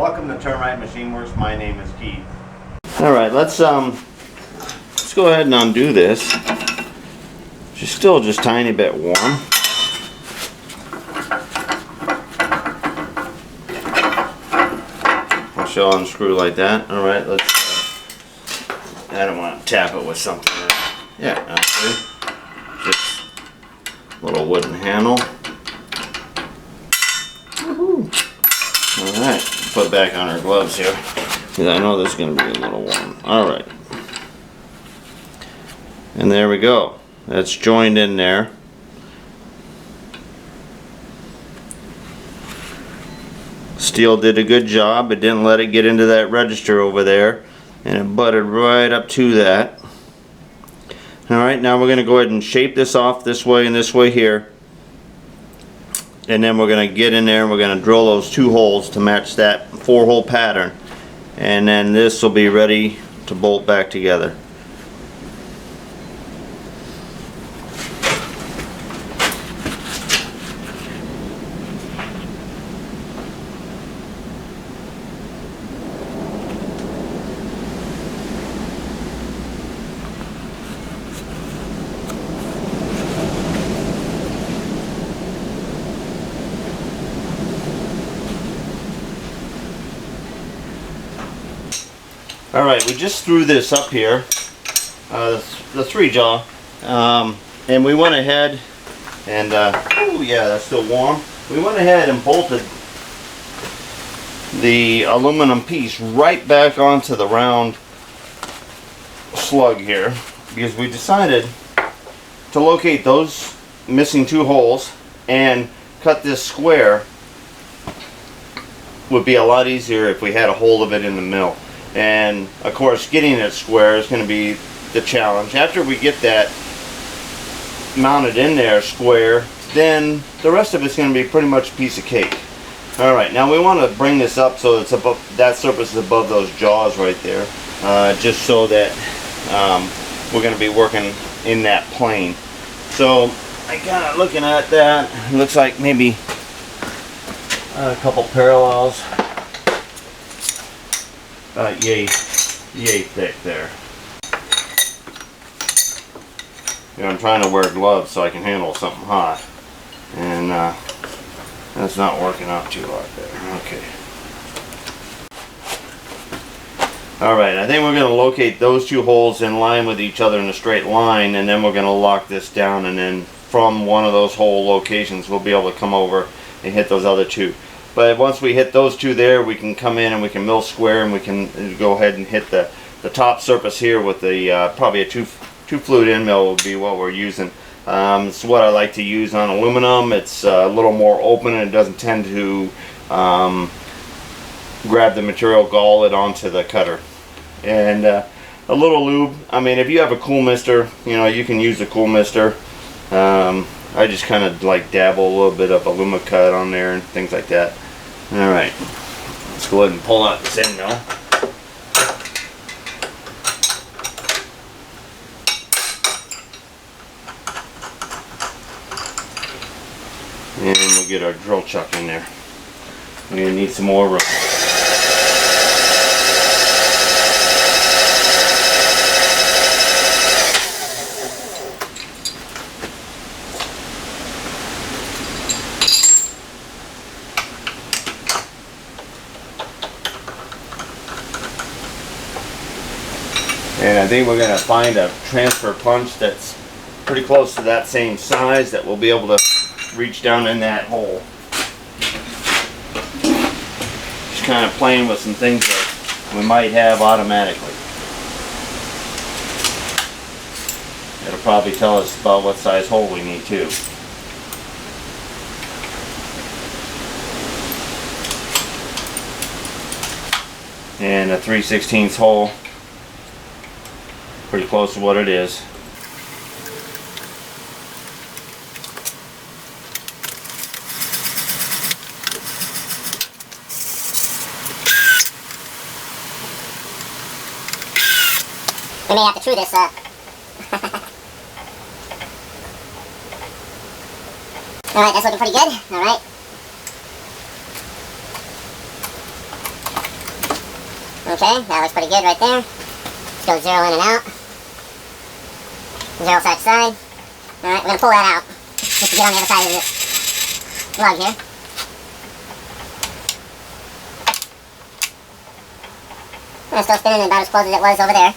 Welcome to Turn Right Machine Works. My name is Keith. All right, let's go ahead and undo this. She's still just tiny bit warm. She'll unscrew like that. All right, let's. I don't want to tap it with something. Yeah, actually, just a little wooden handle. All right, put back on our gloves here because I know this is going to be a little warm. All right, and there we go. That's joined in there. Steel did a good job. It didn't let it get into that register over there, and it butted right up to that. Alright, now we're going to go ahead and shape this off this way and this way here, and then we're going to get in there and we're going to drill those 2 holes to match that 4-hole pattern, and then this will be ready to bolt back together. Alright, we just threw this up here, the 3-jaw, and we went ahead and, oh yeah, that's still warm. We went ahead and bolted the aluminum piece right back onto the round slug here, because we decided to locate those missing 2 holes and cut this square. Would be a lot easier if we had a hold of it in the mill. And of course, getting it square is going to be the challenge. After we get that mounted in there square, then the rest of it's going to be pretty much a piece of cake. Alright, now we want to bring this up so it's above, that surface is above those jaws right there, just so that we're going to be working in that plane. So I kind of looking at that, it looks like maybe a couple parallels. Yay thick there. You know, I'm trying to wear gloves so I can handle something hot, and that's not working out too hot there. Okay. Alright, I think we're going to locate those 2 holes in line with each other in a straight line, and then we're going to lock this down, and then from one of those hole locations we'll be able to come over and hit those other 2. But once we hit those 2 there, we can come in and we can mill square, and we can go ahead and hit the top surface here with the probably a 2 flute end mill will be what we're using. It's what I like to use on aluminum. It's a little more open and it doesn't tend to grab the material, gall it onto the cutter. And a little lube. I mean, if you have a cool mister, you know, you can use a cool mister. I just kind of like dabble a little bit of Alumicut on there and things like that. Alright, let's go ahead and pull out this end mill. And we'll get our drill chuck in there. We're going to need some more room. And I think we're going to find a transfer punch that's pretty close to that same size that we'll be able to reach down in that hole. Just kind of playing with some things that we might have automatically. It'll probably tell us about what size hole we need too. And a 3/16 hole. Pretty close to what it is. We may have to chew this Alright, that's looking pretty good. Alright. Okay, that looks pretty good right there. Let's go 0 in and out. 0 side to side. Alright, we're going to pull that out just to get on the other side of the lug here. And it's still spinning about as close as it was over there.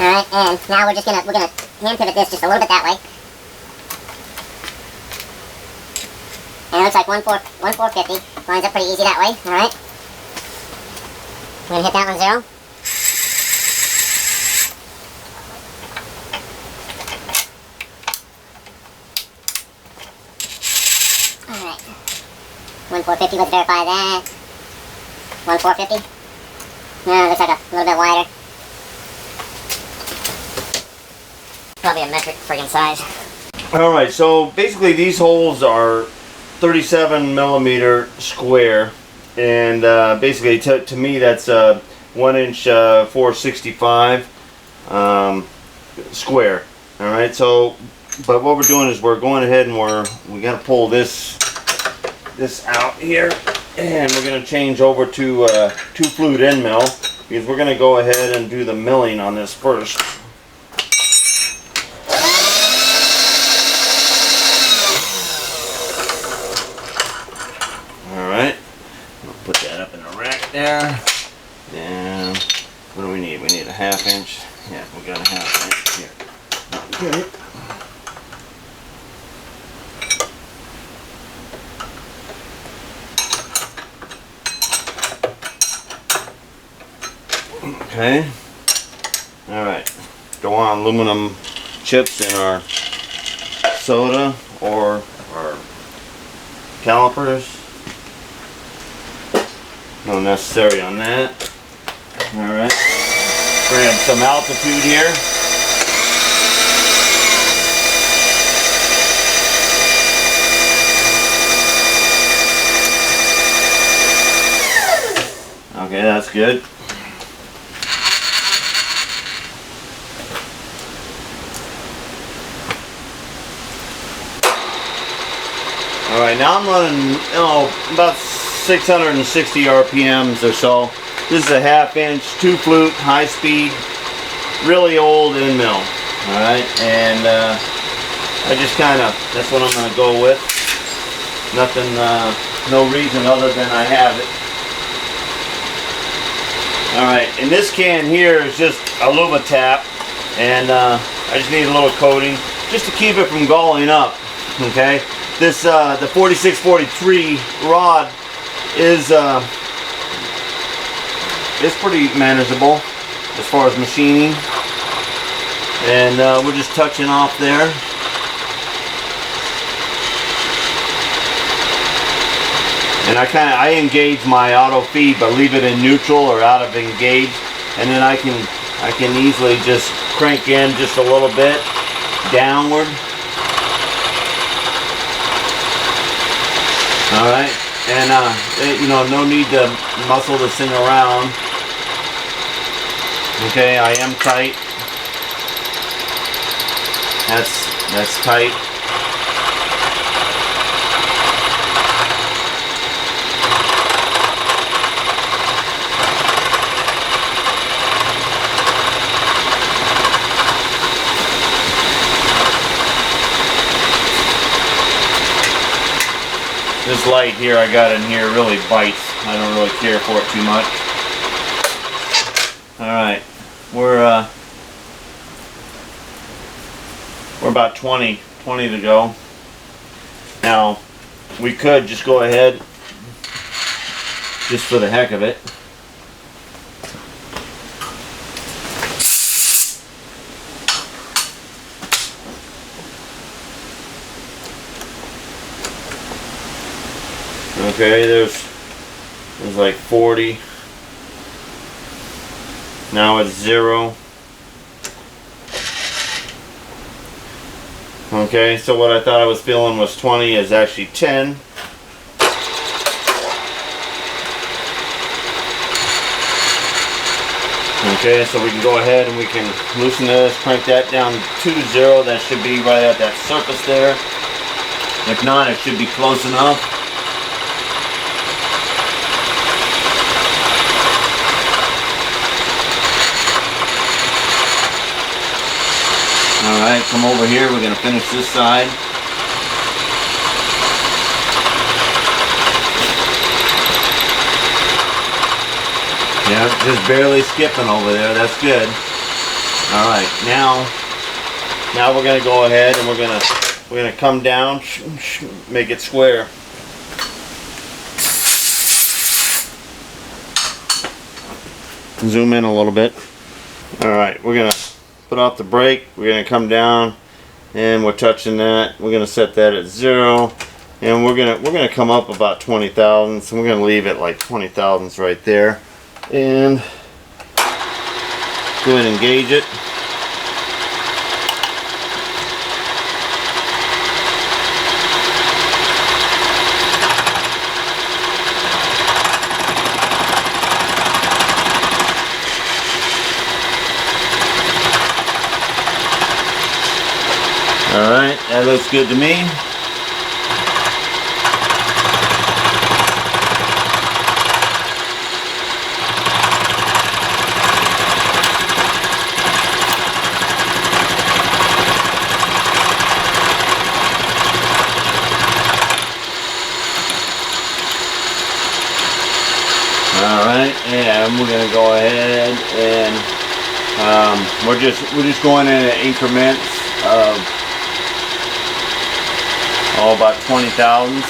Alright, and now we're gonna hand pivot this just a little bit that way. And it looks like 1,450 lines up pretty easy that way. Alright. We're gonna hit that one 0. Alright. 1,450, let's verify that. 1,450. No, it looks like a little bit wider. Probably a metric friggin' size. Alright, so basically these holes are 37 millimeter square, and basically to me that's 1 inch 465 square. Alright, so but what we're doing is we're going ahead and we gotta pull this out here, and we're gonna change over to 2 flute end mill, because we're gonna go ahead and do the milling on this first. Put that up in the rack there. And what do we need? We need a 1/2 inch. Yeah, we got a 1/2 inch here. Okay. Okay. Alright. Go on aluminum chips in our soda or our calipers. No necessary on that. Alright. We're going to have some altitude here. Okay, that's good. Alright, now I'm running, about 660 RPMs or so. This is a 1/2 inch, 2 flute, high speed, really old end mill. Alright, and I just that's what I'm going to go with. Nothing, no reason other than I have it. Alright, and this can here is just a Lubatap, and I just need a little coating just to keep it from galling up. Okay, this the 4643 rod is pretty manageable as far as machining, and we're just touching off there. And I engage my auto feed, but leave it in neutral or out of engage, and then I can easily just crank in just a little bit downward. All right. And no need to muscle this thing around. Okay, I am tight. That's tight. This light here I got in here really bites. I don't really care for it too much. Alright, we're about 20 to go. Now, we could just go ahead, just for the heck of it. Okay, there's like 40. Now it's 0. Okay, so what I thought I was feeling was 20 is actually 10. Okay, so we can go ahead and we can loosen this, crank that down to 0. That should be right at that surface there. If not, it should be close enough. Alright, come over here, we're going to finish this side. Yeah, just barely skipping over there, that's good. Alright, now we're going to go ahead and we're going to come down, make it square. Zoom in a little bit. Alright, we're going to put off the brake, we're going to come down and we're touching that. We're going to set that at 0 and we're going to come up about 20 thousandths and we're going to leave it like 20 thousandths right there. And go ahead and gauge it. Alright, that looks good to me. Alright, and we're going to go ahead and we're just going in increments of about 20 thousandths.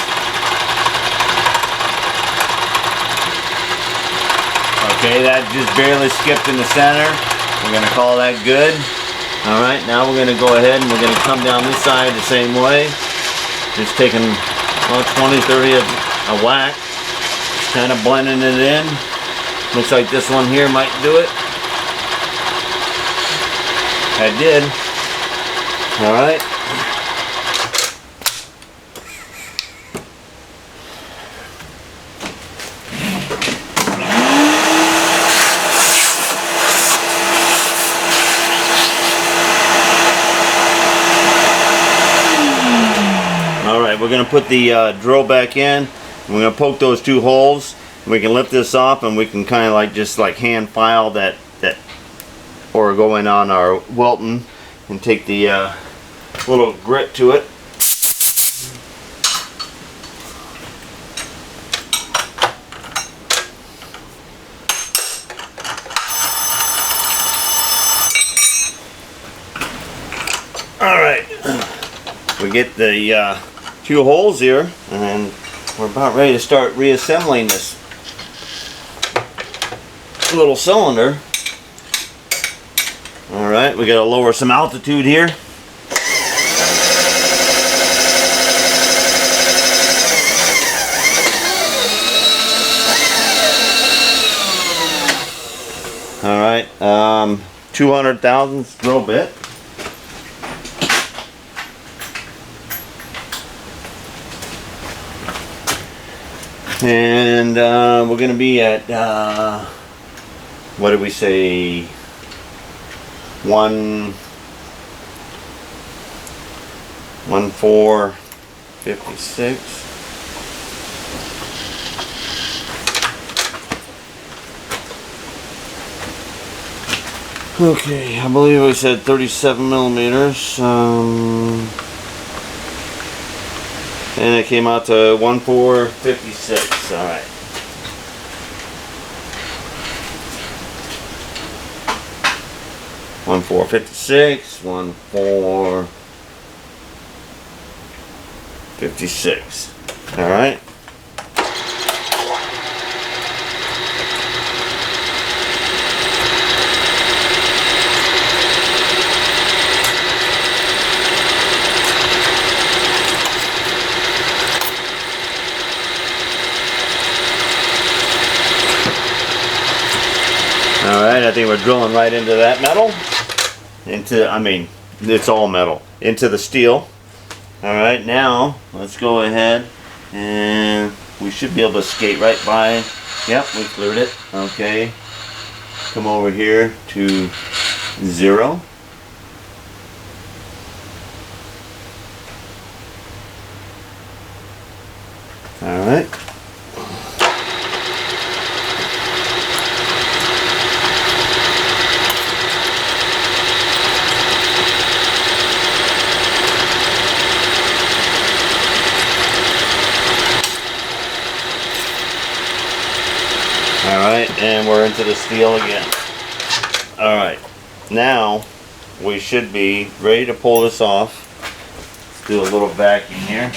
Okay, that just barely skipped in the center. We're going to call that good. Alright, now we're going to go ahead and we're going to come down this side the same way. Just taking about 20, 30 a whack. Just kind of blending it in. Looks like this one here might do it. I did. Alright. We're going to put the drill back in. We're going to poke those two holes. We can lift this off and we can kind of like just like hand file that or go in on our Wilton and take the little grit to it. Alright, we get the 2 holes here, and we're about ready to start reassembling this little cylinder. Alright, we got to lower some altitude here. Alright, 200 thousandths drill bit. And we're going to be at, what did we say, 1.456. Okay, I believe we said 37 millimeters. And it came out to 1.456. All right. $1.456. 1.456. All right. Alright, I think we're drilling right into that metal. It's all metal. Into the steel. Alright, now, let's go ahead and we should be able to skate right by. Yep, we cleared it. Okay. Come over here to 0. Alright. Alright, and we're into the steel again. Alright, now we should be ready to pull this off. Let's do a little vacuum here.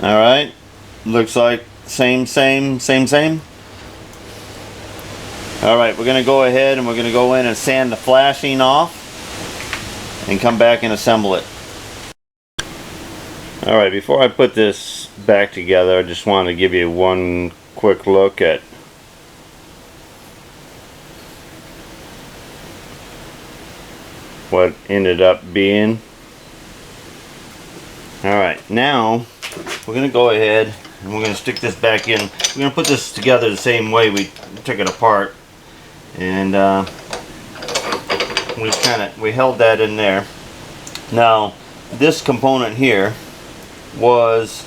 Alright, looks like same. Alright, we're going to go ahead and we're going to go in and sand the flashing off and come back and assemble it. Alright, before I put this back together, I just want to give you one quick look at what ended up being. Alright, now we're going to go ahead and we're going to stick this back in. We're going to put this together the same way we took it apart. And we held that in there. Now, this component here was,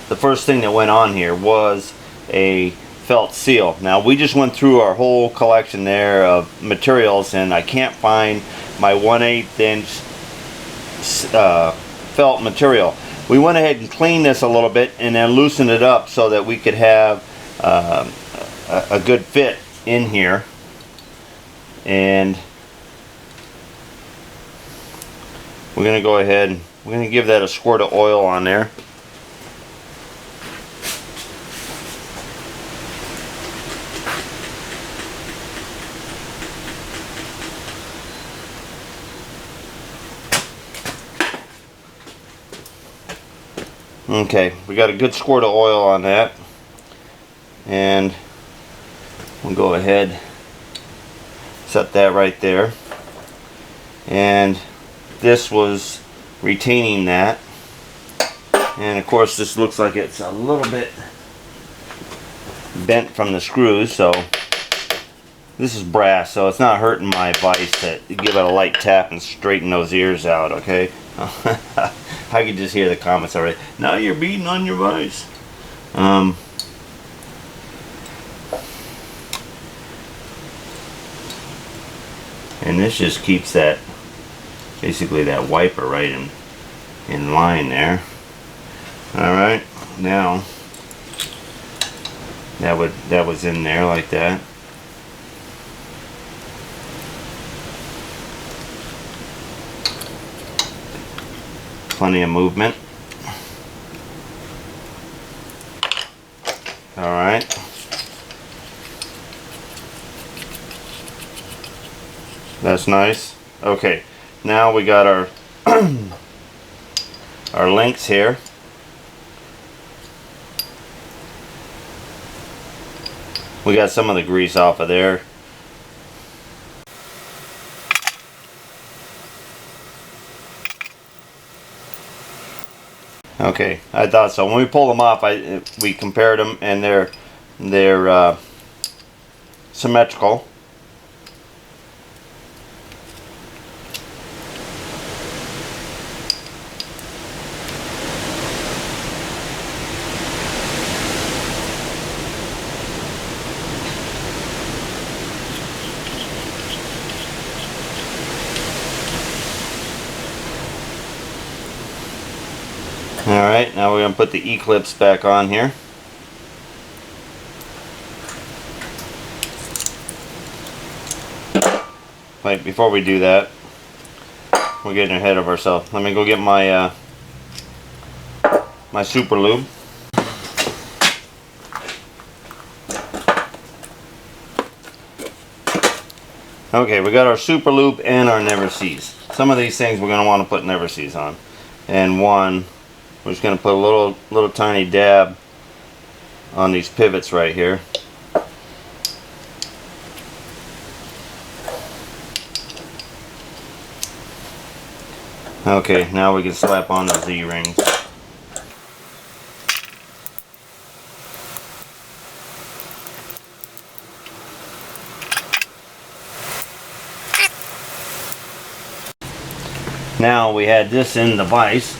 the first thing that went on here was a felt seal. Now, we just went through our whole collection there of materials and I can't find my 1/8 inch felt material. We went ahead and cleaned this a little bit and then loosened it up so that we could have a good fit in here. And we're going to go ahead and we're going to give that a squirt of oil on there. Okay, we got a good squirt of oil on that, and we'll go ahead, set that right there. And this was retaining that, and of course this looks like it's a little bit bent from the screws, so this is brass, so it's not hurting my vise to give it a light tap and straighten those ears out, okay? I could just hear the comments already. Now you're beating on your vise. And this just keeps that, basically that wiper right in line there. Alright, now that was in there like that. Plenty of movement. Alright. That's nice. Okay, now we got our our links here. We got some of the grease off of there. Okay, I thought so. When we pulled them off, we compared them, and they're symmetrical. Alright, now we're going to put the E-clips back on here. Wait, before we do that, we're getting ahead of ourselves. Let me go get my my super lube. Okay, we got our super lube and our never sees. Some of these things we're going to want to put never sees on. And one, we're just going to put a little tiny dab on these pivots right here. Okay, now we can slap on the Z-rings. Now we had this in the vise.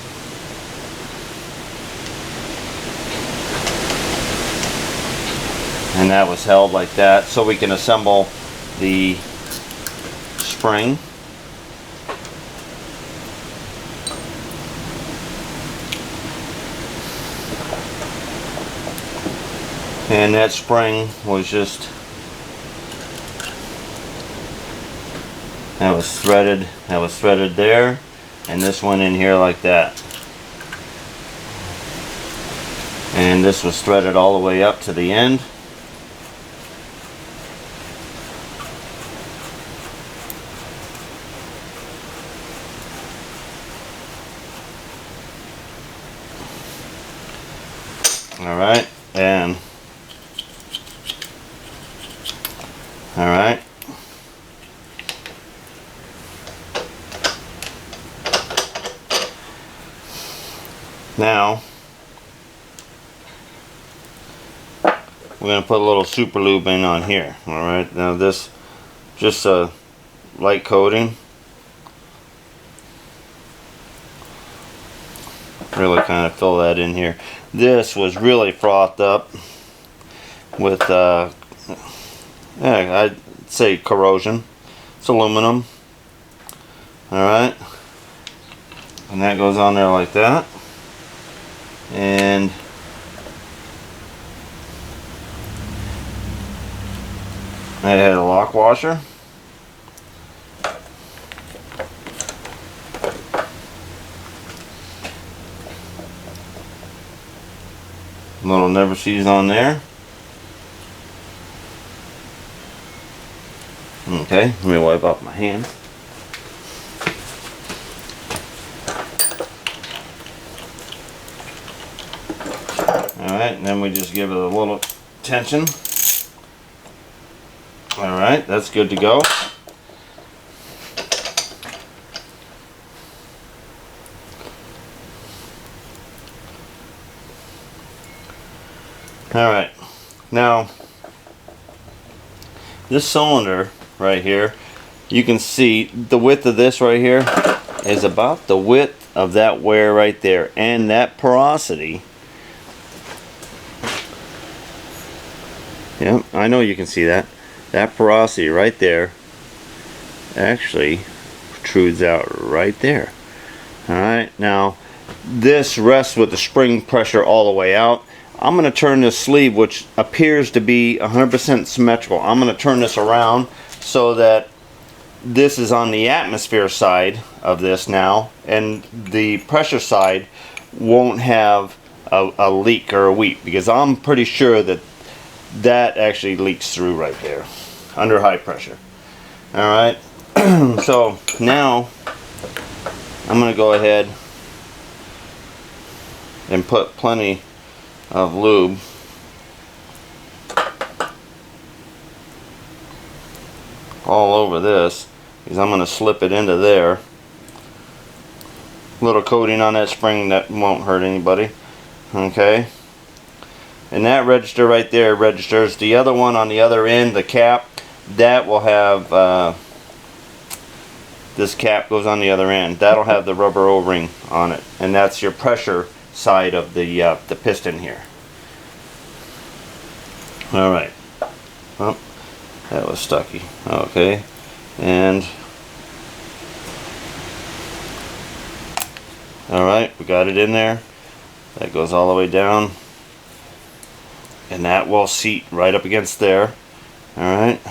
And that was held like that, so we can assemble the spring. And that spring was just, that was threaded there, and this went in here like that. And this was threaded all the way up to the end. Alright, and alright. Now we're going to put a little super lube in on here. Alright, now this just a light coating. Really kind of fill that in here. This was really frothed up with I'd say corrosion. It's aluminum. Alright, and that goes on there like that. And I had a lock washer. Little never sees on there. Okay, let me wipe off my hands. Alright, and then we just give it a little tension. Alright, that's good to go. Alright, now this cylinder right here, you can see the width of this right here is about the width of that wear right there, and that porosity, yeah, I know you can see that, that porosity right there actually protrudes out right there. Alright, now this rests with the spring pressure all the way out. I'm going to turn this sleeve, which appears to be 100% symmetrical. I'm going to turn this around so that this is on the atmosphere side of this now, and the pressure side won't have a leak or a weep, because I'm pretty sure that that actually leaks through right there under high pressure. Alright, so now I'm going to go ahead and put plenty of lube all over this, because I'm going to slip it into there. Little coating on that spring that won't hurt anybody. Okay, and that register right there registers. The other one on the other end, the cap, that will have this cap goes on the other end. That'll have the rubber O-ring on it, and that's your pressure side of the piston here. Alright, oh, that was stucky. Okay, and alright, we got it in there. That goes all the way down, and that will seat right up against there. Alright,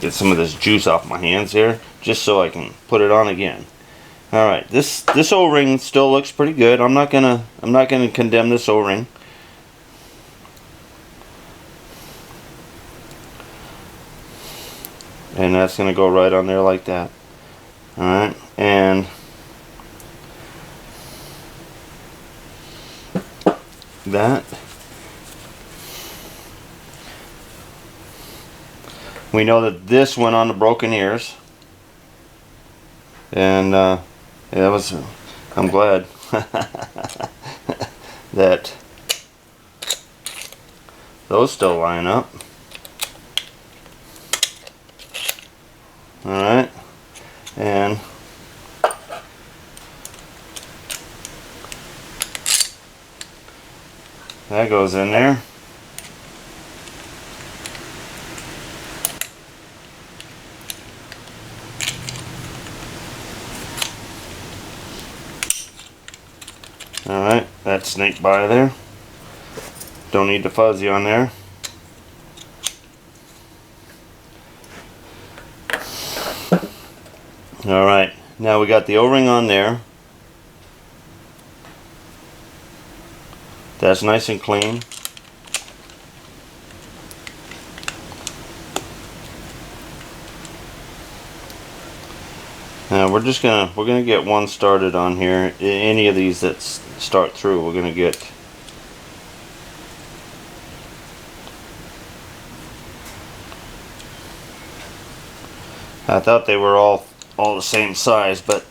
get some of this juice off my hands here, just so I can put it on again. Alright, this O-ring still looks pretty good. I'm not gonna condemn this O-ring. And that's gonna go right on there like that. Alright, and We know that this went on the broken ears, and yeah, that was, I'm glad that those still line up. Alright, and that goes in there. Alright, that snaked by there. Don't need the fuzzy on there. Alright, now we got the O-ring on there. That's nice and clean. Now we're gonna get one started on here. Any of these that start through, we're gonna get. I thought they were all the same size, but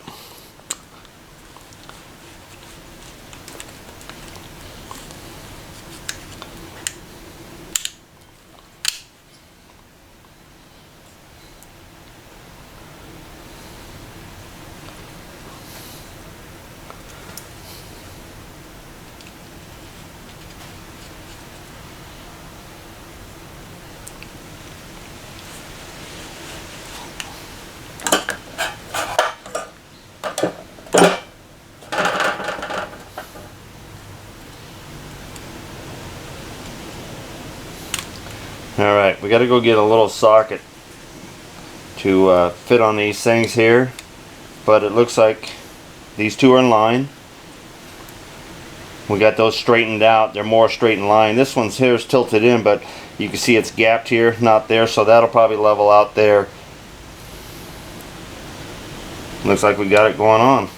alright, we gotta go get a little socket to fit on these things here, but it looks like these two are in line. We got those straightened out. They're more straight in line. This one's here is tilted in, but you can see it's gapped here, not there, so that'll probably level out there. Looks like we got it going on.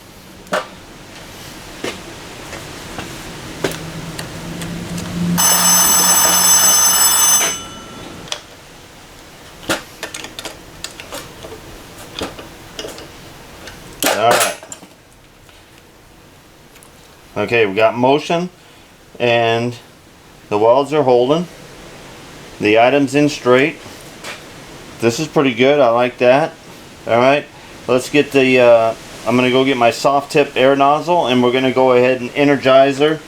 Alright. Okay, we got motion, and the welds are holding. The item's in straight. This is pretty good. I like that. Alright, let's get the, I'm going to go get my soft tip air nozzle, and we're going to go ahead and energize her.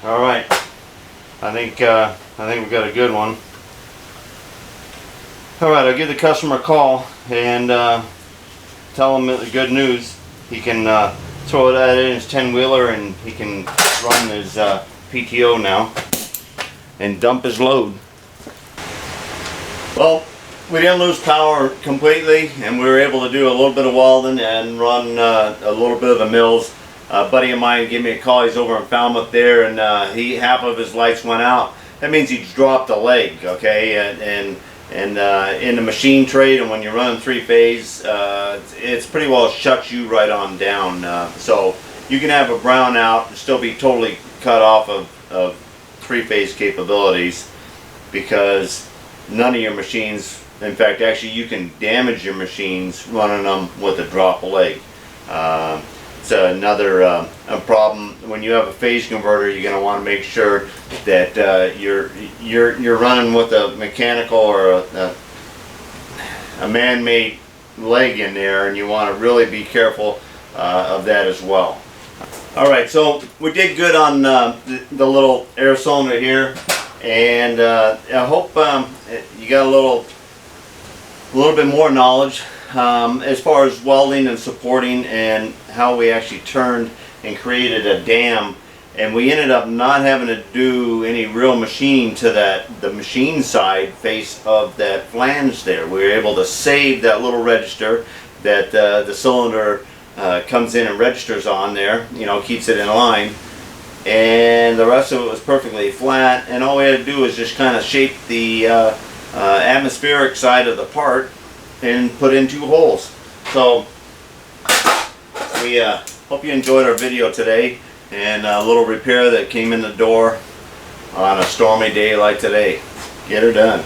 Alright, I think we got a good one. Alright, I'll give the customer a call and tell him the good news. He can throw that in his 10-wheeler and he can run his PTO now and dump his load. Well, we didn't lose power completely, and we were able to do a little bit of welding and run a little bit of the mills. A buddy of mine gave me a call. He's over in Falmouth there, and half of his lights went out. That means he dropped a leg, okay? And in the machine trade, and when you're running three-phase, it's pretty well shuts you right on down. So you can have a brownout and still be totally cut off of three-phase capabilities, because none of your machines, in fact, actually you can damage your machines running them with a drop leg. It's another a problem when you have a phase converter. You're going to want to make sure that you're running with a mechanical or a man-made leg in there, and you want to really be careful of that as well. All right, so we did good on the little air cylinder here, and I hope you got a little bit more knowledge as far as welding and supporting, and how we actually turned and created a dam, and we ended up not having to do any real machining to the machine side face of that flange there. We were able to save that little register that the cylinder comes in and registers on there, you know, keeps it in line. And the rest of it was perfectly flat, and all we had to do was just kind of shape the atmospheric side of the part and put in 2 holes. So we hope you enjoyed our video today, and a little repair that came in the door on a stormy day like today. Get her done.